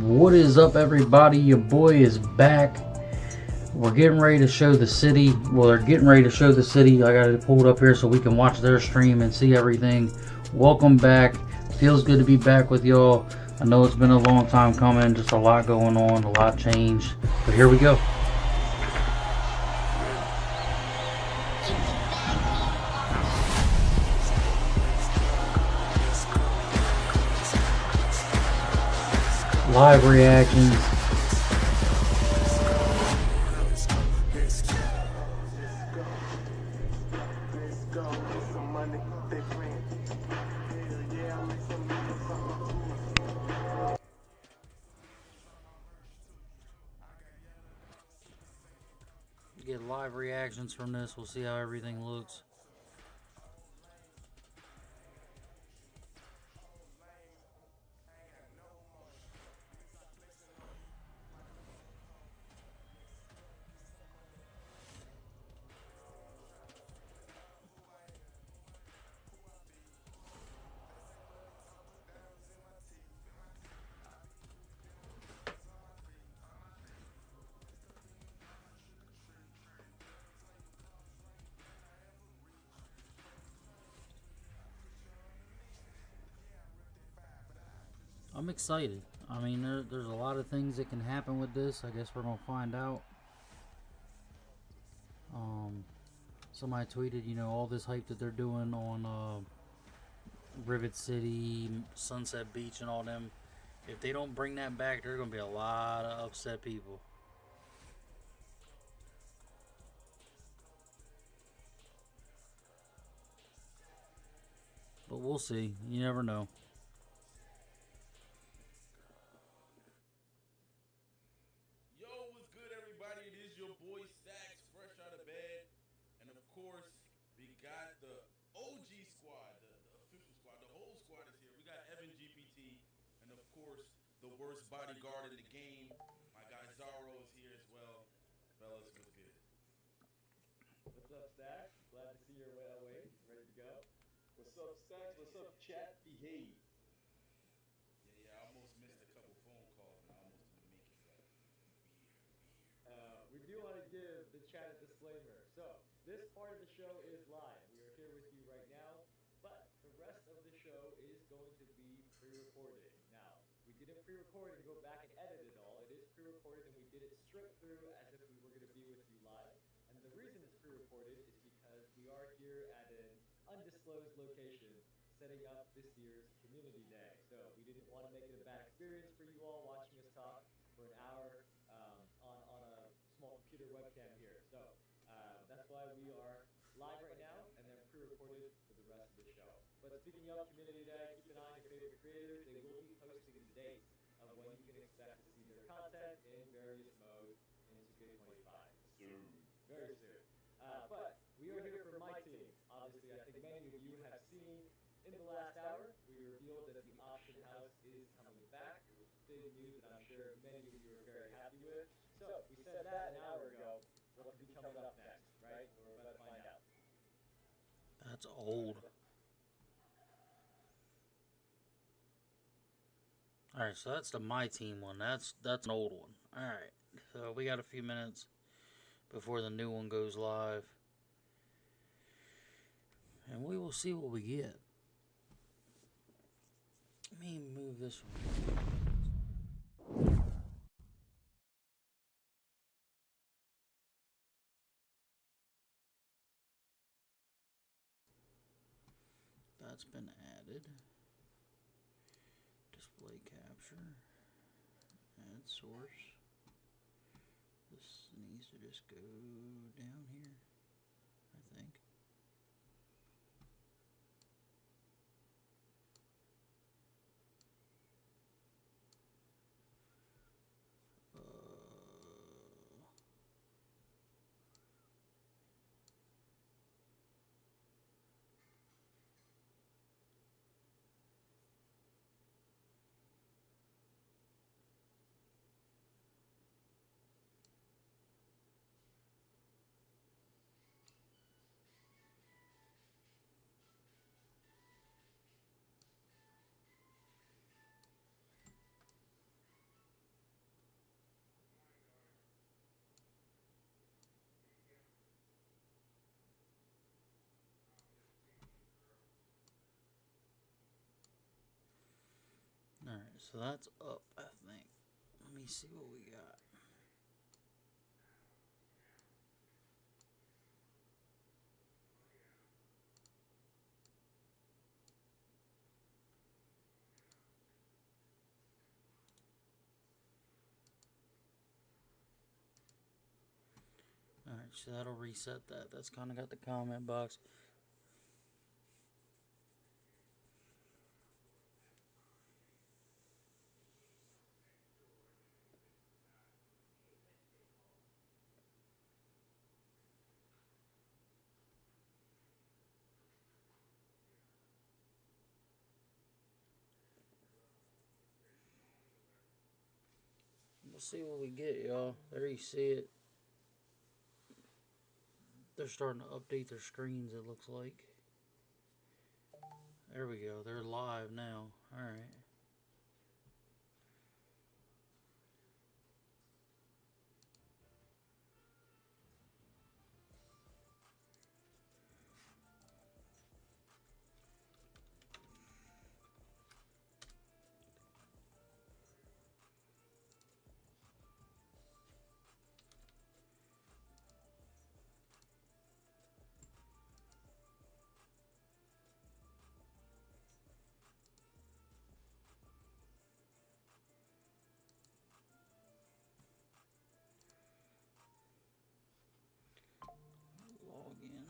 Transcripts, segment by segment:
What is up, everybody? Your boy is back. We're getting ready to show the city. Well, they're getting ready to show the city. I got it pulled up here so we can watch their stream and see everything. Welcome back. Feels good to be back with y'all. I know it's been a long time coming. Just a lot going on, a lot changed. But here we go. Live reactions. Get live reactions from this. We'll see how everything looks. I'm excited. I mean, there's a lot of things that can happen with this. I guess we're gonna find out. Somebody tweeted, you know, all this hype that they're doing on Rivet City, Sunset Beach, and all them. If they don't bring that back, there's gonna be a lot of upset people. But we'll see. You never know. The worst bodyguard in the game. My guy Zaro is here as well. Fellas, what's good? What's up, Stacks? Glad to see you're awake. Ready to go? What's up, Stacks? What's up, chat? Behave. Yeah, I almost missed a couple phone calls and I almost didn't make it, but we here. We do want to give the chat a disclaimer. So, this part of the show is live. We are here with you right now, but the rest of the show is going to be pre-recorded. Now, we didn't pre-record and go back and edit it all. It is pre-recorded and we did it straight through as if we were going to be with you live. And the reason it's pre-recorded is because we are here at an undisclosed location setting up this year's Community Day. So we didn't want to make it a bad experience for you all watching us talk for an hour on a small computer webcam here. So that's why we are live right now and then pre-recorded for the rest of the show. But speaking of Community Day, keep an eye on your favorite creators. They will be posting the dates of when you can expect to see their content in various modes in 2K25. Soon. Very soon. But we are here for my team. Obviously, I think many of you have seen in the last hour, we revealed that the auction house is coming back. It was big news that I'm sure many of you are very happy with. So we said that an hour ago. What could be coming up next, right? We're about to find out. That's old. Alright, so that's the My Team one. That's an old one. Alright, so we got a few minutes before the new one goes live. And we will see what we get. Let me move this one. That's been added. Display capture. Add source. This needs to just go down here, I think. So that's up, I think. Let me see what we got. Alright, so that'll reset that. That's kind of got the comment box. We'll see what we get, y'all. There you see it. They're starting to update their screens, it looks like. There we go. They're live now. Alright. Log in.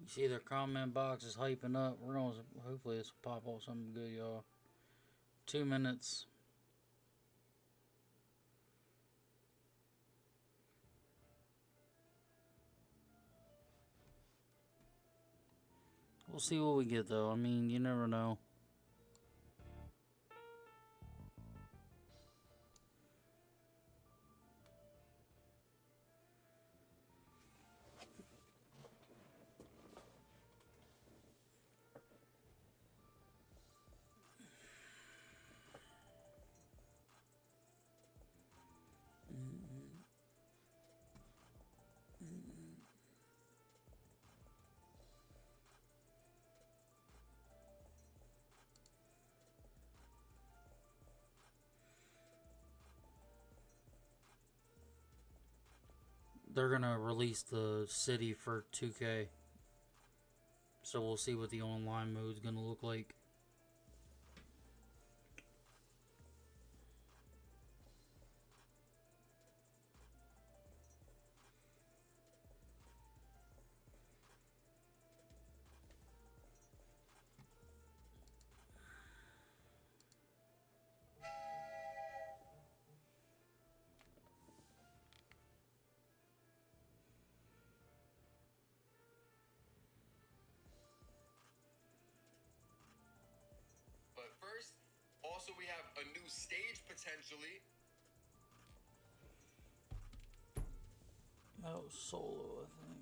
You see their comment box is hyping up. We're going to, hopefully this will pop off something good, y'all. 2 minutes. We'll see what we get, though. I mean, you never know. They're gonna release the city for 2K, so we'll see what the online mode's gonna look like. But first, also we have a new stage potentially. That was solo, I think.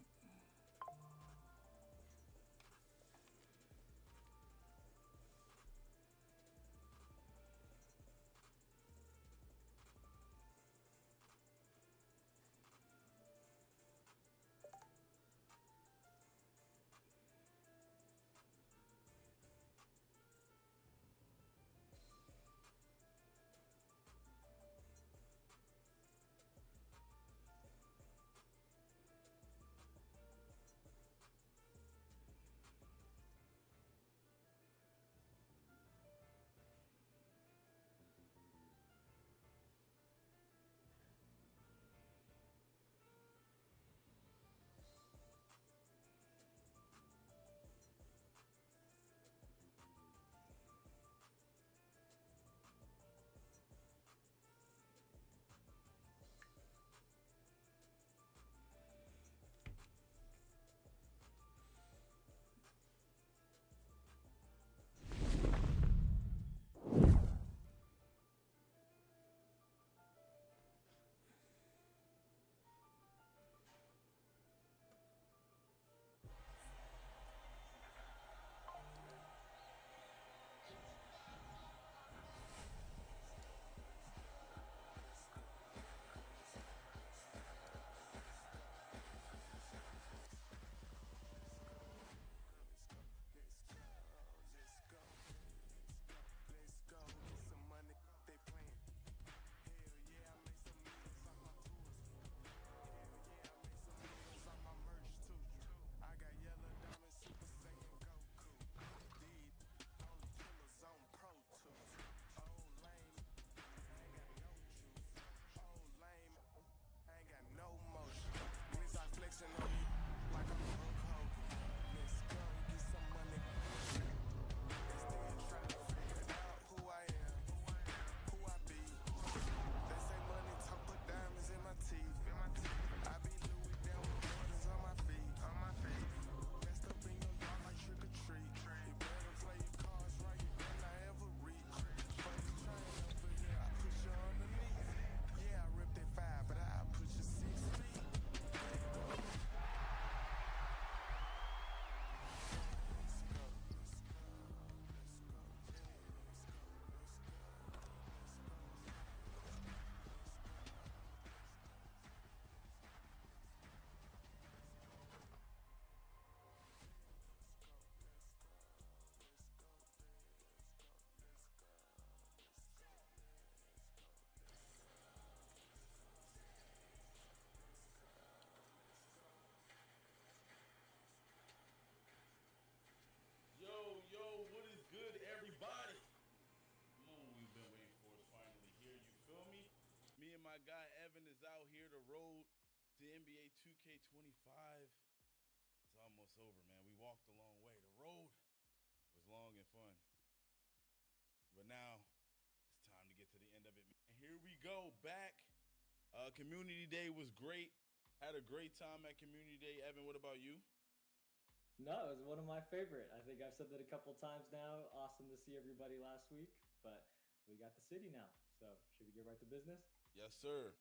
my guy Evan is out here. The road to NBA 2K25 is almost over, man. We walked a long way. The road was long and fun. But now it's time to get to the end of it, man. Here we go, back. Community Day was great. Had a great time at Community Day. Evan, what about you? No, it was one of my favorite. I think I've said that a couple times now. Awesome to see everybody last week, but we got the city now. So should we get right to business? Yes, sir.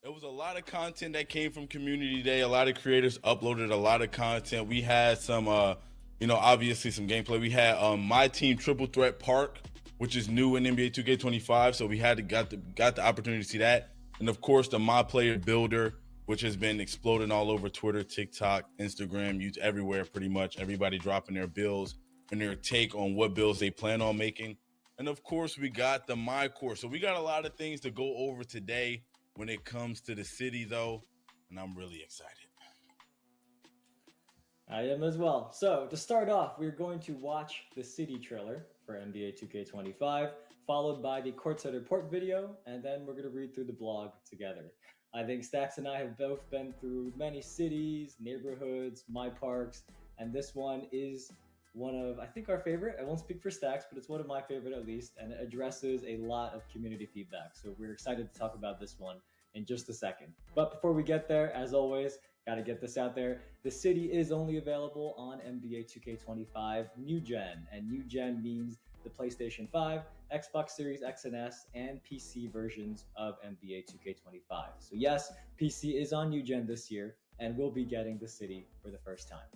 There was a lot of content that came from Community Day. A lot of creators uploaded a lot of content. We had some, obviously some gameplay. We had my team Triple Threat Park, which is new in NBA 2K25. So we got the opportunity to see that, and of course the My Player Builder, which has been exploding all over Twitter, TikTok, Instagram, YouTube, everywhere. Pretty much everybody dropping their builds and their take on what builds they plan on making. And of course, we got the My Course. So we got a lot of things to go over today when it comes to the city, though, and I'm really excited. I am as well. So to start off, we're going to watch the city trailer for NBA 2K25, followed by the courtside report video, and then we're going to read through the blog together. I think Stacks and I have both been through many cities, neighborhoods, my parks, and this one is one of, I think, our favorite. I won't speak for Stacks, but it's one of my favorite at least, and it addresses a lot of community feedback. So we're excited to talk about this one in just a second. But before we get there, as always, got to get this out there. The city is only available on NBA 2K25 New Gen, and New Gen means the PlayStation 5, Xbox Series X and S, and PC versions of NBA 2K25. So yes, PC is on New Gen this year, and we'll be getting the city for the first time.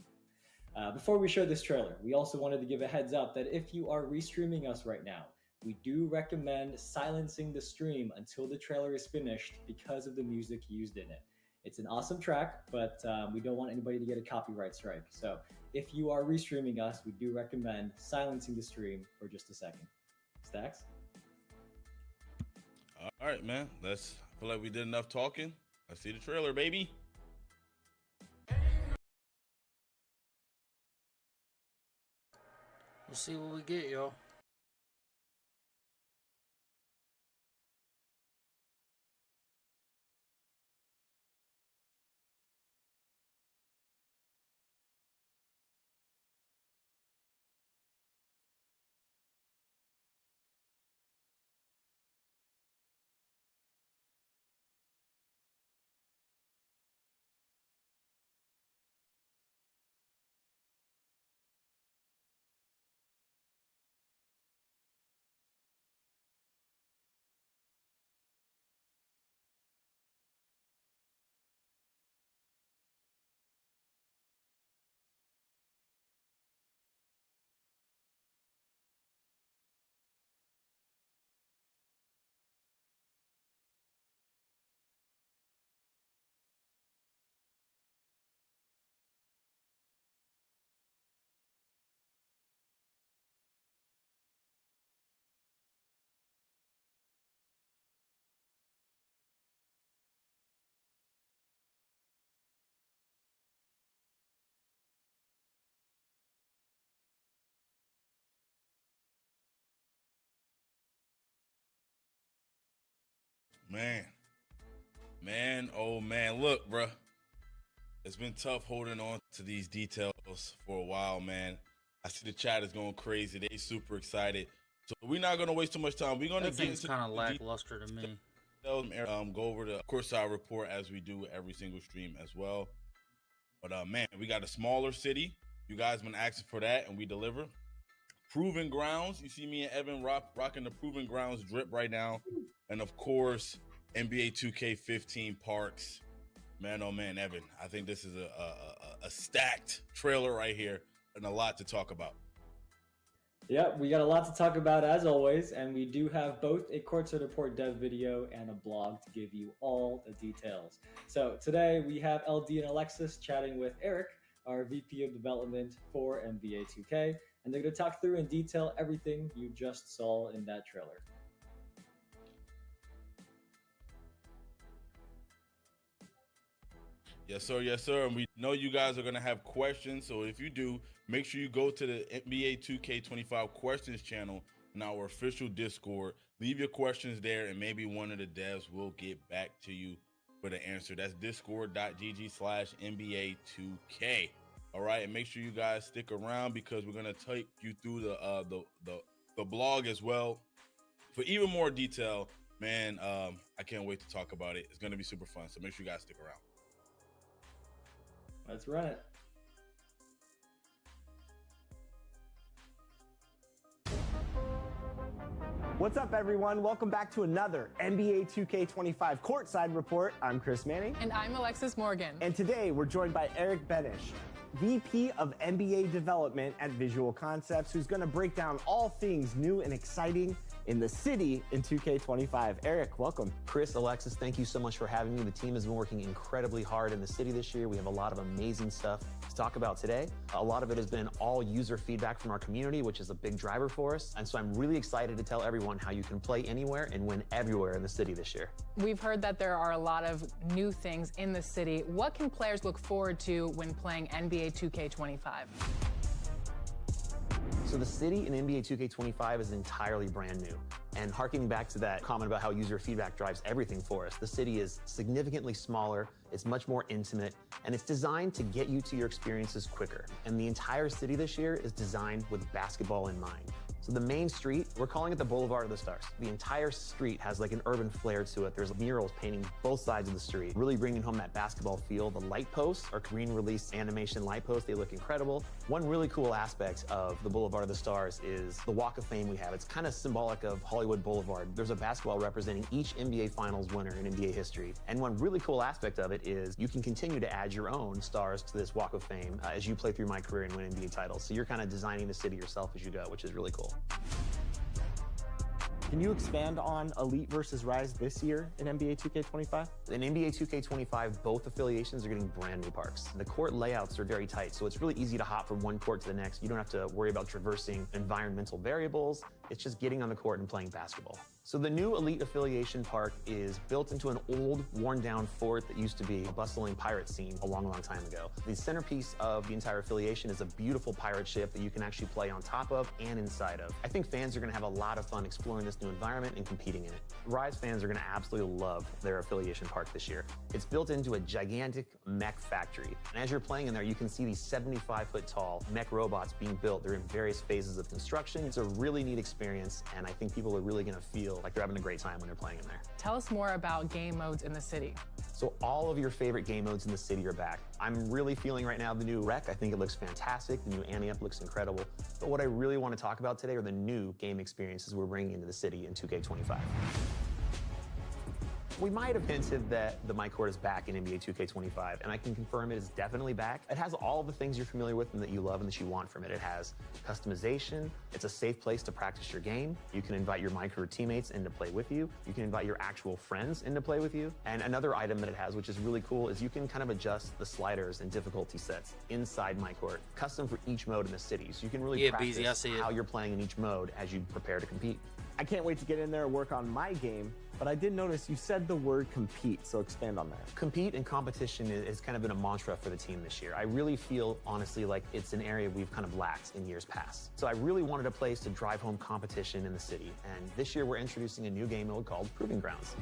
Before we show this trailer, we also wanted to give a heads up that if you are restreaming us right now, we do recommend silencing the stream until the trailer is finished because of the music used in it. It's an awesome track, but we don't want anybody to get a copyright strike. So if you are restreaming us, we do recommend silencing the stream for just a second. Stacks? All right, man. I feel like we did enough talking. Let's see the trailer, baby. We'll see what we get, y'all. Oh man, look, bruh. It's been tough holding on to these details for a while, man. I see the chat is going crazy. They super excited. So we're not gonna waste too much time. We're gonna That get thing's into kind of the lackluster to me. details. Go over the courtside report as we do every single stream as well. But man, we got a smaller city. You guys been asking for that, and we deliver. Proven Grounds. You see me and Evan rocking the Proven Grounds drip right now. And of course, NBA 2K15 Parks. Man, oh man, Evan, I think this is a stacked trailer right here and a lot to talk about. Yeah, we got a lot to talk about as always, and we do have both a courtside report dev video and a blog to give you all the details. So today we have LD and Alexis chatting with Eric, our VP of Development for NBA 2K, and they're going to talk through in detail everything you just saw in that trailer. Yes, sir. Yes, sir. And we know you guys are going to have questions. So if you do, make sure you go to the NBA 2K25 questions channel in our official Discord. Leave your questions there, and maybe one of the devs will get back to you for the answer. That's discord.gg/NBA2K. All right, and make sure you guys stick around because we're gonna take you through the blog as well for even more detail. Man, I can't wait to talk about it. It's gonna be super fun. So make sure you guys stick around. Let's run it. What's up, everyone? Welcome back to another NBA 2K25 Courtside Report. I'm Chris Manning. And I'm Alexis Morgan. And today we're joined by Eric Benish, VP of NBA Development at Visual Concepts, who's going to break down all things new and exciting in the city in 2K25. Eric, welcome. Chris, Alexis, thank you so much for having me. The team has been working incredibly hard in the city this year. We have a lot of amazing stuff to talk about today. A lot of it has been all user feedback from our community, which is a big driver for us. And so I'm really excited to tell everyone how you can play anywhere and win everywhere in the city this year. We've heard that there are a lot of new things in the city. What can players look forward to when playing NBA 2K25? So the city in NBA 2K25 is entirely brand new. And harkening back to that comment about how user feedback drives everything for us, the city is significantly smaller, it's much more intimate, and it's designed to get you to your experiences quicker. And the entire city this year is designed with basketball in mind. So the main street, we're calling it the Boulevard of the Stars. The entire street has like an urban flair to it. There's murals painting both sides of the street, really bringing home that basketball feel. The light posts are green release animation light posts. They look incredible. One really cool aspect of the Boulevard of the Stars is the Walk of Fame we have. It's kind of symbolic of Hollywood Boulevard. There's a basketball representing each NBA Finals winner in NBA history. And one really cool aspect of it is you can continue to add your own stars to this Walk of Fame as you play through my career and win NBA titles. So you're kind of designing the city yourself as you go, which is really cool. Can you expand on Elite versus Rise this year in NBA 2K25? In NBA 2K25, both affiliations are getting brand new parks. The court layouts are very tight, so it's really easy to hop from one court to the next. You don't have to worry about traversing environmental variables. It's just getting on the court and playing basketball. So the new Elite affiliation park is built into an old, worn-down fort that used to be a bustling pirate scene a long, long time ago. The centerpiece of the entire affiliation is a beautiful pirate ship that you can actually play on top of and inside of. I think fans are going to have a lot of fun exploring this new environment and competing in it. Rise fans are going to absolutely love their affiliation park this year. It's built into a gigantic mech factory. And as you're playing in there, you can see these 75-foot-tall mech robots being built. They're in various phases of construction. It's a really neat experience, and I think people are really going to feel like they're having a great time when they're playing in there. Tell us more about game modes in the city. So all of your favorite game modes in the city are back. I'm really feeling right now the new Rec. I think it looks fantastic. The new Ante-Up looks incredible. But what I really want to talk about today are the new game experiences we're bringing into the city in 2K25. We might have hinted that the mic court is back in NBA 2K25, and I can confirm it is definitely back. It has all the things you're familiar with and that you love and that you want from it. It has customization. It's a safe place to practice your game. You can invite your micro teammates in to play with you. You can invite your actual friends in to play with you. And another item that it has, which is really cool, is you can kind of adjust the sliders and difficulty sets inside my court, custom for each mode in the city. So you can really practice how you're playing in each mode as you prepare to compete. I can't wait to get in there and work on my game, but I did notice you said the word compete, so expand on that. Compete and competition has kind of been a mantra for the team this year. I really feel, honestly, like it's an area we've kind of lacked in years past. So I really wanted a place to drive home competition in the city, and this year we're introducing a new game mode called Proving Grounds.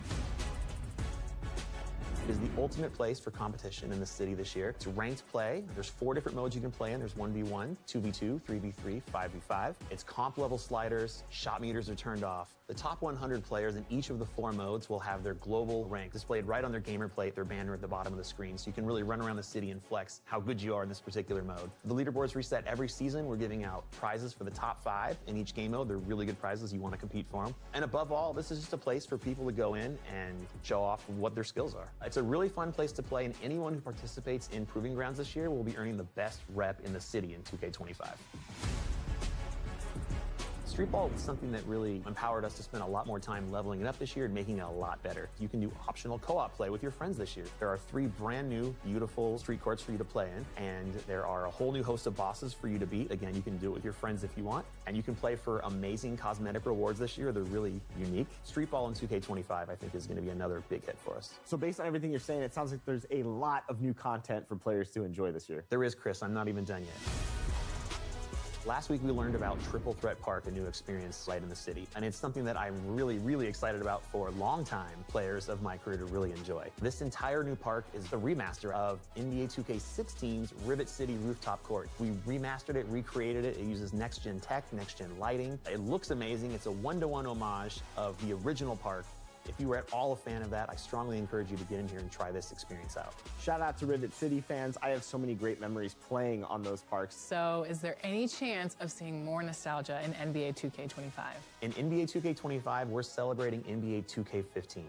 It is the ultimate place for competition in the city this year. It's ranked play. There's 4 different modes you can play in. There's 1v1, 2v2, 3v3, 5v5. It's comp level sliders. Shot meters are turned off. The top 100 players in each of the 4 modes will have their global rank displayed right on their gamer plate, their banner at the bottom of the screen, so you can really run around the city and flex how good you are in this particular mode. The leaderboards reset every season. We're giving out prizes for the top 5 in each game mode. They're really good prizes. You want to compete for them. And above all, this is just a place for people to go in and show off what their skills are. It's a really fun place to play, and anyone who participates in Proving Grounds this year will be earning the best rep in the city in 2K25. Street ball was something that really empowered us to spend a lot more time leveling it up this year and making it a lot better. You can do optional co-op play with your friends this year. There are 3 brand new, beautiful street courts for you to play in, and there are a whole new host of bosses for you to beat. Again, you can do it with your friends if you want, and you can play for amazing cosmetic rewards this year. They're really unique. Street ball in 2K25, I think, is going to be another big hit for us. So based on everything you're saying, it sounds like there's a lot of new content for players to enjoy this year. There is, Chris. I'm not even done yet. Last week, we learned about Triple Threat Park, a new experience right in the city. And it's something that I'm really, really excited about for longtime players of my career to really enjoy. This entire new park is the remaster of NBA 2K16's Rivet City Rooftop Court. We remastered it, recreated it. It uses next-gen tech, next-gen lighting. It looks amazing. It's a one-to-one homage of the original park. If you were at all a fan of that, I strongly encourage you to get in here and try this experience out. Shout out to Rivet City fans. I have so many great memories playing on those parks. So is there any chance of seeing more nostalgia in NBA 2K25? In NBA 2K25, we're celebrating NBA 2K15.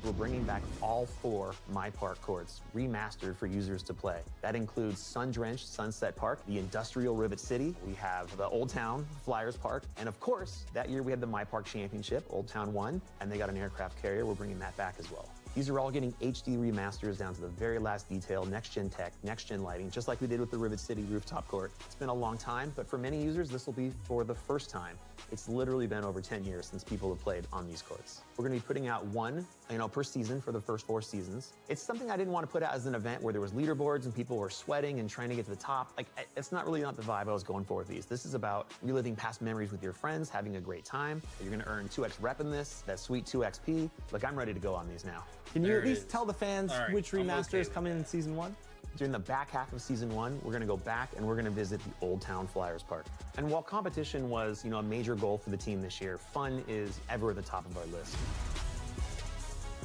We're bringing back all 4 My Park courts, remastered for users to play. That includes sun-drenched Sunset Park, the industrial Rivet City. We have the Old Town Flyers Park. And of course, that year we had the My Park Championship. Old Town won, and they got an aircraft carrier. We're bringing that back as well. These are all getting HD remasters down to the very last detail, next-gen tech, next-gen lighting, just like we did with the Rivet City Rooftop Court. It's been a long time, but for many users, this will be for the first time. It's literally been over 10 years since people have played on these courts. We're gonna be putting out one, per season for the first 4 seasons. It's something I didn't want to put out as an event where there was leaderboards and people were sweating and trying to get to the top. It's not the vibe I was going for with these. This is about reliving past memories with your friends, having a great time. You're gonna earn 2x rep in this, that sweet 2 XP. Look, I'm ready to go on these now. Can you at least tell the fans which remaster is coming in season 1? During the back half of season 1, we're gonna go back and we're gonna visit the Old Town Flyers Park. And while competition was, a major goal for the team this year, fun is ever at the top of our list.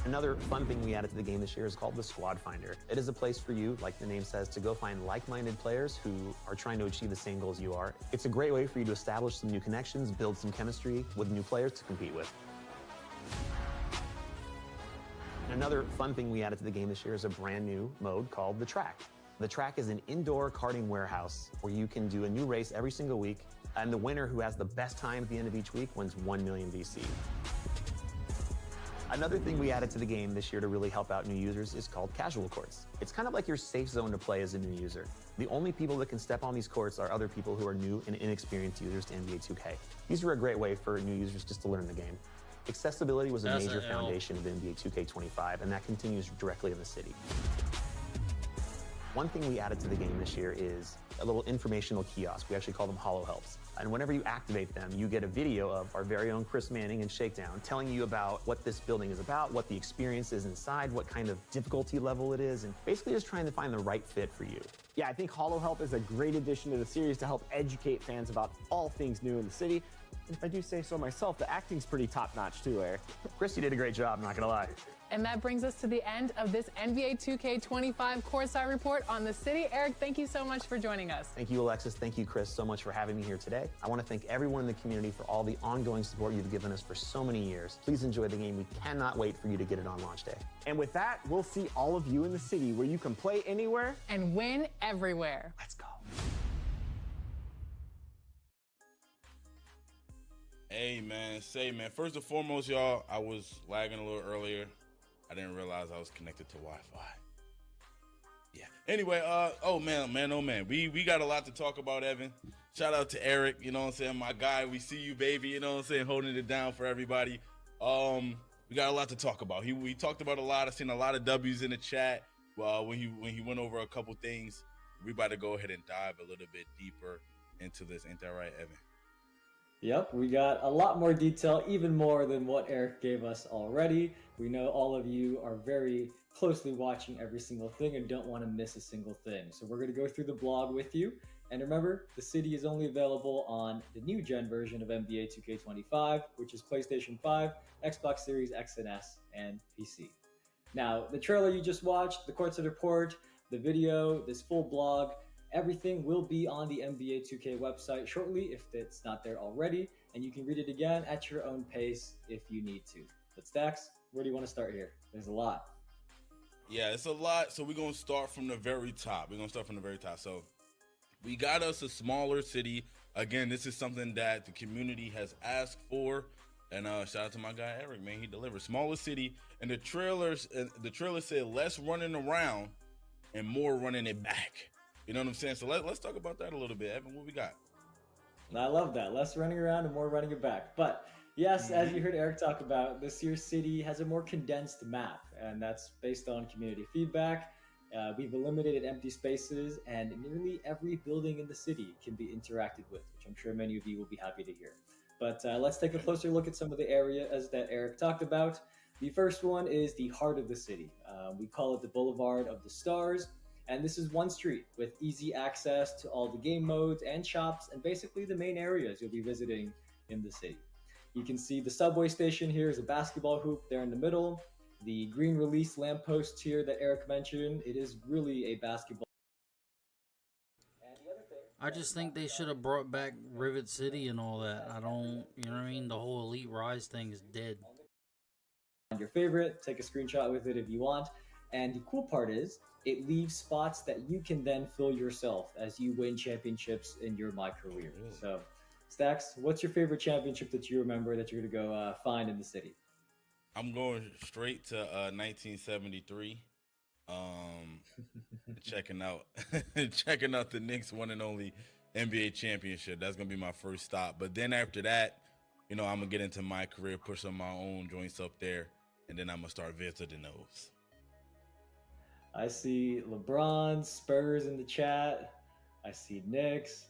Another fun thing we added to the game this year is called the Squad Finder. It is a place for you, like the name says, to go find like-minded players who are trying to achieve the same goals you are. It's a great way for you to establish some new connections, build some chemistry with new players to compete with. Another fun thing we added to the game this year is a brand new mode called The Track. The Track is an indoor karting warehouse where you can do a new race every single week, and the winner who has the best time at the end of each week wins 1 million VC. Another thing we added to the game this year to really help out new users is called casual courts. It's kind of like your safe zone to play as a new user. The only people that can step on these courts are other people who are new and inexperienced users to NBA 2K. These are a great way for new users just to learn the game. Accessibility was a major foundation of NBA 2K25, and that continues directly in the city. One thing we added to the game this year is a little informational kiosk. We actually call them Holo Helps. And whenever you activate them, you get a video of our very own Chris Manning and Shakedown telling you about what this building is about, what the experience is inside, what kind of difficulty level it is, and basically just trying to find the right fit for you. Yeah, I think Holo Help is a great addition to the series to help educate fans about all things new in the city. And if I do say so myself, the acting's pretty top-notch too, Eric. Chris, you did a great job, I'm not gonna lie. And that brings us to the end of this NBA 2K25 Courtside Report on the city. Eric, thank you so much for joining us. Thank you, Alexis. Thank you, Chris, so much for having me here today. I want to thank everyone in the community for all the ongoing support you've given us for so many years. Please enjoy the game. We cannot wait for you to get it on launch day. And with that, we'll see all of you in the city where you can play anywhere and win everywhere. Let's go. Hey, man, first and foremost, y'all, I was lagging a little earlier. I didn't realize I was connected to Wi-Fi. Yeah. Anyway, oh man. We got a lot to talk about, Evan. Shout out to Eric, my guy. We see you, baby, holding it down for everybody. We got a lot to talk about. We talked about a lot. I seen a lot of W's in the chat when he went over a couple things. We about to go ahead and dive a little bit deeper into this. Ain't that right, Evan? Yep, we got a lot more detail, even more than what Eric gave us already. We know all of you are very closely watching every single thing and don't want to miss a single thing. So we're going to go through the blog with you. And remember, the city is only available on the new gen version of NBA 2K25, which is PlayStation 5, Xbox Series X and S, and PC. Now, the trailer you just watched, the Courtside Report, the video, this full blog, everything will be on the NBA 2K website shortly if it's not there already, and you can read it again at your own pace if you need to. But Stacks, where do you want to start here? There's a lot. Yeah, it's a lot, so we're going to start from the very top. So we got us a smaller city. Again, this is something that the community has asked for, and shout out to my guy Eric, man, he delivered. Smaller city, and the trailer said less running around and more running it back. You know what I'm saying? So let's talk about that a little bit. Evan, what we got? I love that. Less running around and more running it back. But yes, as you heard Eric talk about, this year's city has a more condensed map, and that's based on community feedback. We've eliminated empty spaces, and nearly every building in the city can be interacted with, which I'm sure many of you will be happy to hear. But let's take a closer look at some of the areas that Eric talked about. The first one is the heart of the city. We call it the Boulevard of the Stars, and this is one street with easy access to all the game modes and shops, and basically the main areas you'll be visiting in the city. You can see the subway station here is a basketball hoop there in the middle. The green release lamppost here that Eric mentioned, it is really a basketball. I just think they should have brought back Rivet City and all that. I don't, you know what I mean? The whole Elite Rise thing is dead. Your favorite, take a screenshot with it if you want. And the cool part is, it leaves spots that you can then fill yourself as you win championships in your My Career. So, Stacks, what's your favorite championship that you remember that you're going to go find in the city? I'm going straight to 1973. Checking out checking out the Knicks one and only NBA championship. That's gonna be my first stop. But then after that, I'm gonna get into My Career, push some of my own joints up there, and then I'm gonna start visiting those. I see LeBron, Spurs in the chat. I see Knicks.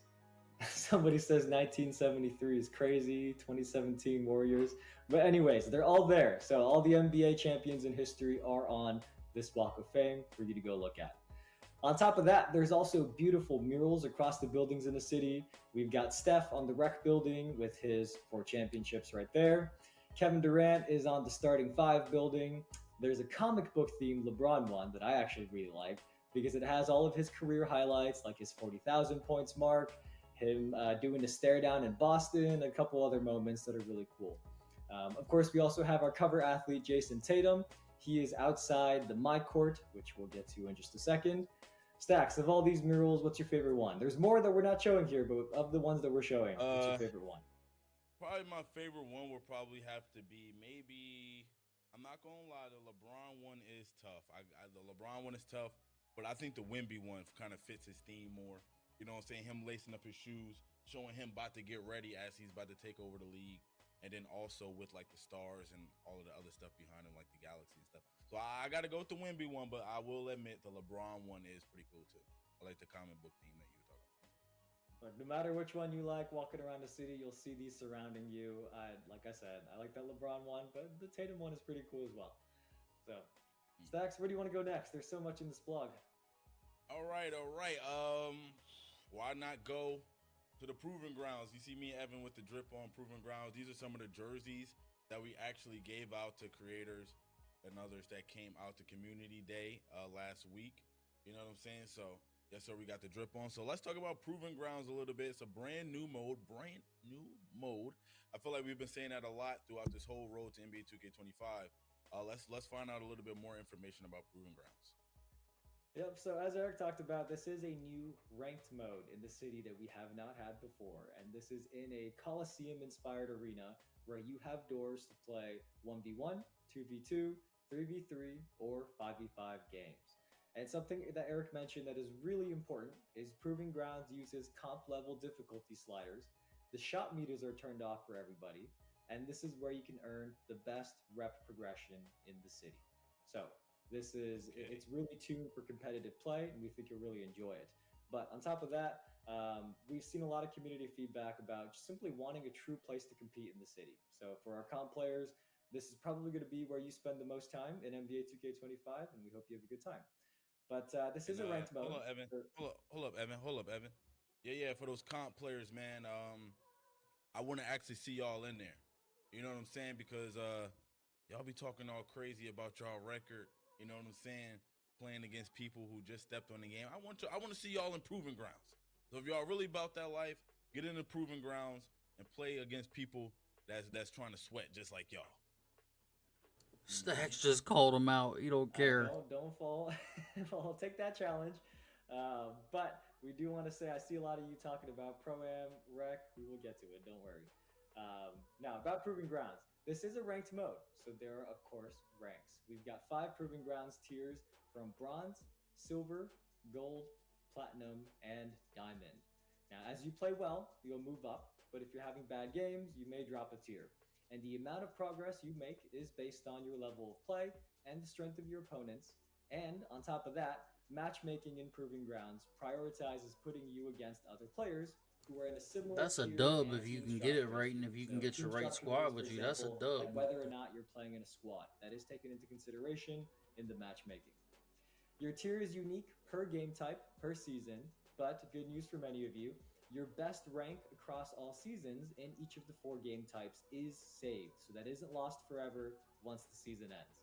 Somebody says 1973 is crazy, 2017 Warriors. But anyways, they're all there. So all the NBA champions in history are on this Walk of Fame for you to go look at. On top of that, there's also beautiful murals across the buildings in the city. We've got Steph on the Rec building with his 4 championships right there. Kevin Durant is on the Starting 5 building. There's a comic book themed LeBron one that I actually really like because it has all of his career highlights, like his 40,000 points mark, him doing a stare down in Boston, and a couple other moments that are really cool. Of course, we also have our cover athlete, Jason Tatum. He is outside the My Court, which we'll get to in just a second. Stacks, of all these murals, what's your favorite one? There's more that we're not showing here, but of the ones that we're showing, what's your favorite one? Probably my favorite one would probably have to be maybe, I'm not going to lie, the LeBron one is tough. The LeBron one is tough, but I think the Wemby one kind of fits his theme more. You know what I'm saying? Him lacing up his shoes, showing him about to get ready as he's about to take over the league. And then also with like the stars and all of the other stuff behind him, like the galaxy and stuff. So I got to go with the Wemby one, but I will admit the LeBron one is pretty cool too. I like the comic book theme that you were talking about. But no matter which one you like, walking around the city, you'll see these surrounding you. Like I said, I like that LeBron one, but the Tatum one is pretty cool as well. So, Stacks, where do you want to go next? There's so much in this blog. All right. Why not go to the Proving Grounds? You see me and Evan with the drip on Proving Grounds. These are some of the jerseys that we actually gave out to creators and others that came out to Community Day last week. You know what I'm saying? So, yes, sir, we got the drip on. So let's talk about Proving Grounds a little bit. It's a brand new mode. I feel like we've been saying that a lot throughout this whole road to NBA 2K25. Let's find out a little bit more information about Proving Grounds. Yep, so as Eric talked about, this is a new ranked mode in the city that we have not had before. And this is in a Coliseum-inspired arena where you have doors to play 1v1, 2v2, 3v3, or 5v5 games. And something that Eric mentioned that is really important is Proving Grounds uses comp-level difficulty sliders. The shot meters are turned off for everybody. And this is where you can earn the best rep progression in the city. So, it's really tuned for competitive play, and we think you'll really enjoy it. But on top of that, we've seen a lot of community feedback about just simply wanting a true place to compete in the city. So for our comp players, this is probably going to be where you spend the most time in NBA 2K25, and we hope you have a good time. But this is a ranked mode. Hold up, Evan. Yeah, for those comp players, man, I want to actually see y'all in there. You know what I'm saying? Because y'all be talking all crazy about y'all record. You know what I'm saying? Playing against people who just stepped on the game. I want to see y'all in Proving Grounds. So if y'all really about that life, get in the Proving Grounds and play against people that's trying to sweat just like y'all. Stacks just called him out. You don't care. Don't fall. I'll take that challenge. But we do want to say I see a lot of you talking about Pro-Am, Rec. We will get to it. Don't worry. Now, about Proving Grounds. This is a ranked mode, so there are, of course, ranks. We've got 5 Proving Grounds tiers from Bronze, Silver, Gold, Platinum, and Diamond. Now, as you play well, you'll move up, but if you're having bad games, you may drop a tier. And the amount of progress you make is based on your level of play and the strength of your opponents. And on top of that, matchmaking in Proving Grounds prioritizes putting you against other players who are in a similar That's a tier dub and if you team can get it structure as right and you. if you can So get your team right structure means, squad for with you. That's a example, like dub. whether or not you're playing in a squad. That is taken into consideration in the matchmaking. Your tier is unique per game type, per season, but good news for many of you, your best rank across all seasons in each of the 4 game types is saved. So that isn't lost forever once the season ends.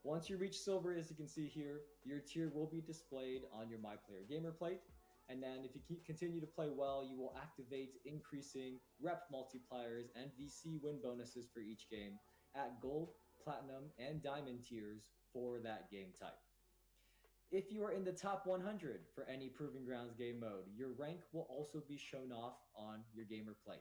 Once you reach silver, as you can see here, your tier will be displayed on your My Player Gamer plate. And then if you continue to play well, you will activate increasing rep multipliers and VC win bonuses for each game at gold, platinum, and diamond tiers for that game type. If you are in the top 100 for any Proving Grounds game mode, your rank will also be shown off on your gamer plate.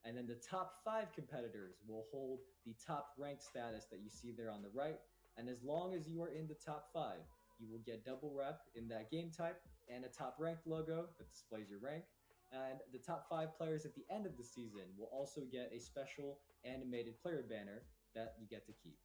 And then the top 5 competitors will hold the top ranked status that you see there on the right. And as long as you are in the top 5, you will get double rep in that game type and a top ranked logo that displays your rank. And the top 5 players at the end of the season will also get a special animated player banner that you get to keep.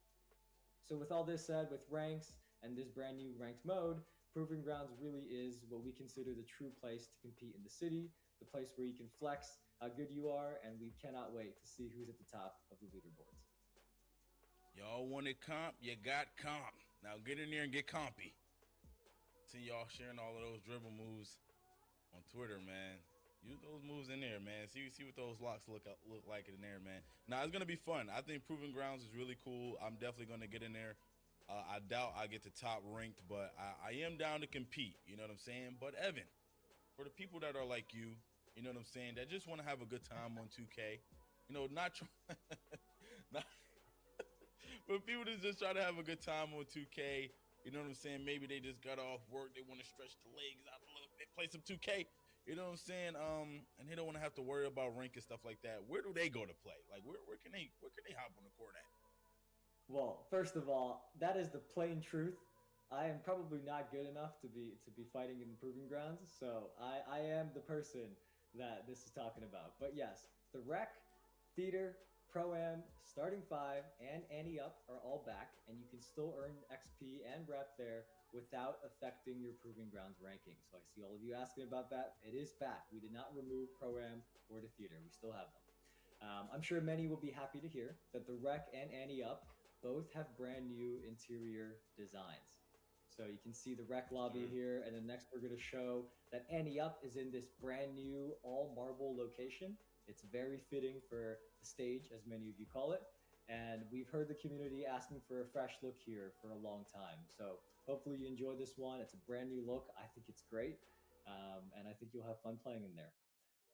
So with all this said, with ranks and this brand new ranked mode, Proving Grounds really is what we consider the true place to compete in the city, the place where you can flex how good you are, and we cannot wait to see who's at the top of the leaderboards. Y'all wanted comp? You got comp. Now get in there and get compy. See y'all sharing all of those dribble moves on Twitter, man. Use those moves in there, man. See what those locks look like in there, man. Now it's gonna be fun. I think Proving Grounds is really cool. I'm definitely gonna get in there. I doubt I get to top ranked, but I am down to compete. You know what I'm saying? But Evan, for the people that are like you know what I'm saying, that just want to have a good time on 2K, you know, not but people that just try to have a good time on 2K, you know what I'm saying? Maybe they just got off work, they want to stretch the legs out a little bit, play some 2K. You know what I'm saying? And they don't want to have to worry about rank and stuff like that. Where do they go to play? Like, where can they hop on the court at? Well, first of all, that is the plain truth. I am probably not good enough to be fighting in the Proving Grounds, so I am the person that this is talking about. But yes, the Rec, Theater, Pro-Am, Starting 5, and Ante Up are all back, and you can still earn XP and rep there without affecting your Proving Grounds ranking. So I see all of you asking about that. It is back. We did not remove Pro-Am or the Theater. We still have them. I'm sure many will be happy to hear that the Rec and Ante Up both have brand new interior designs. So you can see the Rec lobby here, and then next we're going to show that Ante Up is in this brand new all marble location. It's very fitting for the stage, as many of you call it. And we've heard the community asking for a fresh look here for a long time. So hopefully you enjoy this one. It's a brand new look. I think it's great. And I think you'll have fun playing in there.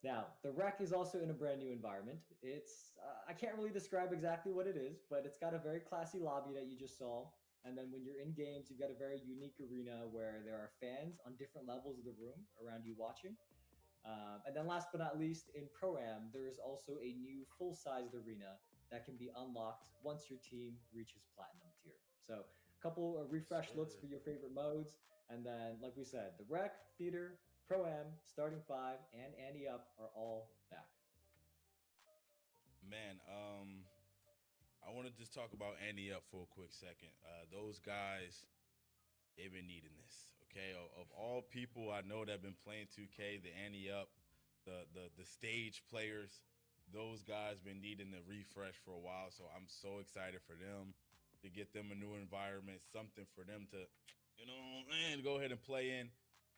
Now, the Rec is also in a brand new environment. It's, I can't really describe exactly what it is, but it's got a very classy lobby that you just saw. And then when you're in games, you've got a very unique arena where there are fans on different levels of the room around you watching. And then last but not least, in Pro-Am, there is also a new full-sized arena that can be unlocked once your team reaches Platinum tier. So a couple of refresh looks for your favorite modes. And then, like we said, the Rec, Theater, Pro-Am, Starting 5, and Ante Up are all back. Man, I want to just talk about Ante Up for a quick second. Those guys, they've been needing this, okay? Of all people I know that have been playing 2K, the Ante Up, the stage players, those guys been needing the refresh for a while. So I'm so excited for them to get them a new environment, something for them to, you know, and go ahead and play in.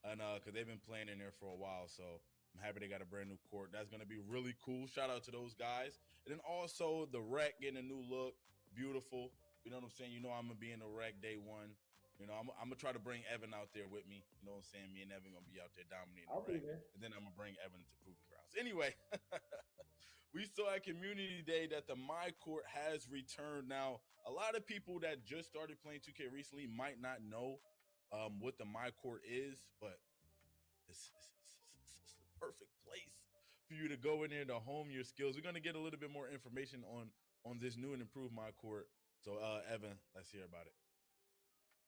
And because they've been playing in there for a while. So I'm happy they got a brand new court. That's going to be really cool. Shout out to those guys. And then also the Rec getting a new look. Beautiful. You know what I'm saying? You know I'm going to be in the Rec day one. You know, I'm going to try to bring Evan out there with me. You know what I'm saying? Me and Evan going to be out there dominating the Rec. And then I'm going to bring Evan to Proving Grounds. Anyway, we saw at Community Day that the My Court has returned. Now, a lot of people that just started playing 2K recently might not know what the My Court is, but it's the perfect place for you to go in there to hone your skills. We're going to get a little bit more information on this new and improved My Court. So, Evan, let's hear about it.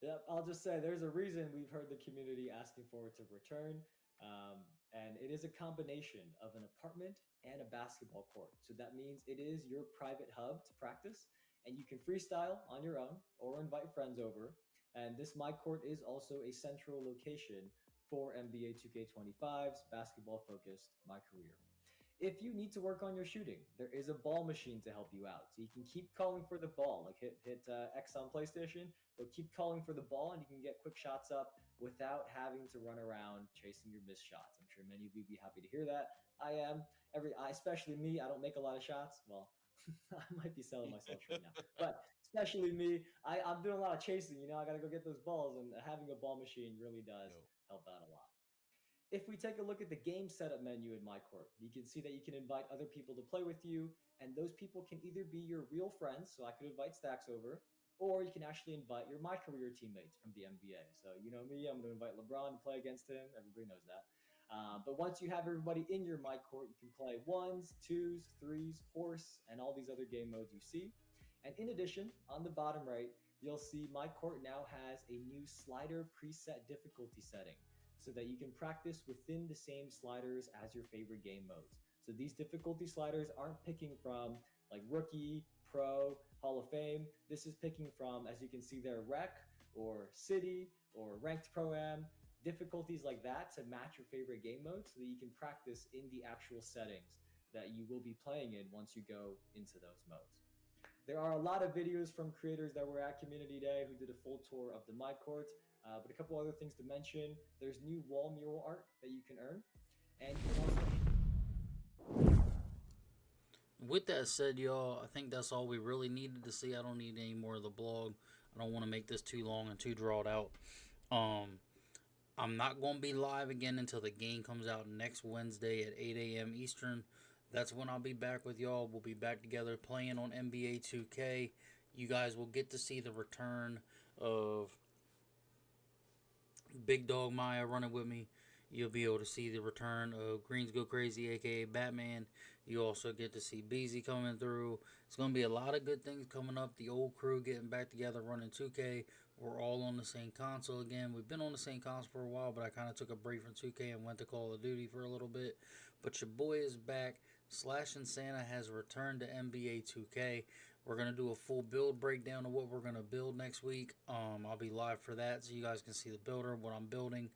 Yep, I'll just say there's a reason we've heard the community asking for it to return. And it is a combination of an apartment and a basketball court. So that means it is your private hub to practice, and you can freestyle on your own or invite friends over. And this My Court is also a central location for NBA 2K25's basketball-focused My Career. If you need to work on your shooting, there is a ball machine to help you out. So you can keep calling for the ball, like hit X on PlayStation. You'll keep calling for the ball, and you can get quick shots up without having to run around chasing your missed shots. I'm sure many of you would be happy to hear that. I am. Especially me. I don't make a lot of shots. Well, I might be selling myself short now, but especially me, I'm doing a lot of chasing. I got to go get those balls, and having a ball machine really does help out a lot. If we take a look at the game setup menu in My Court, you can see that you can invite other people to play with you, and those people can either be your real friends, so I could invite Stacks over, or you can actually invite your My Career teammates from the NBA. So you know me, I'm going to invite LeBron to play against him. Everybody knows that. But once you have everybody in your My Court, you can play ones, twos, threes, horse, and all these other game modes you see. And in addition, on the bottom right, you'll see My Court now has a new slider preset difficulty setting, so that you can practice within the same sliders as your favorite game modes. So these difficulty sliders aren't picking from like rookie, pro, Hall of Fame. This is picking from, as you can see there, rec or city or ranked pro-am, difficulties like that to match your favorite game mode so that you can practice in the actual settings that you will be playing in once you go into those modes. There are a lot of videos from creators that were at Community Day who did a full tour of the My Court. But a couple other things to mention: there's new wall mural art that you can earn, and you can also. With that said, y'all, I think that's all we really needed to see. I don't need any more of the blog. I don't want to make this too long and too drawn out. I'm not going to be live again until the game comes out next Wednesday at 8 a.m. Eastern. That's when I'll be back with y'all. We'll be back together playing on NBA 2K. You guys will get to see the return of Big Dog Maya running with me. You'll be able to see the return of Greens Go Crazy, aka Batman. You also get to see Beezy coming through. It's going to be a lot of good things coming up. The old crew getting back together running 2K. We're all on the same console again. We've been on the same console for a while, but I kind of took a break from 2K and went to Call of Duty for a little bit. But your boy is back. Slashingsanta has returned to NBA 2K. We're going to do a full build breakdown of what we're going to build next week. I'll be live for that so you guys can see the builder, what I'm building.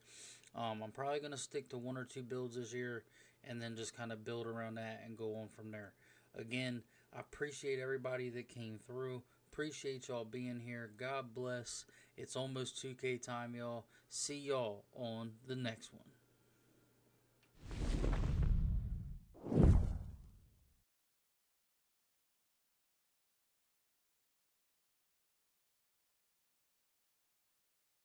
I'm probably going to stick to 1 or 2 builds this year and then just kind of build around that and go on from there. Again, I appreciate everybody that came through. Appreciate y'all being here. God bless. It's almost 2K time, y'all. See y'all on the next one.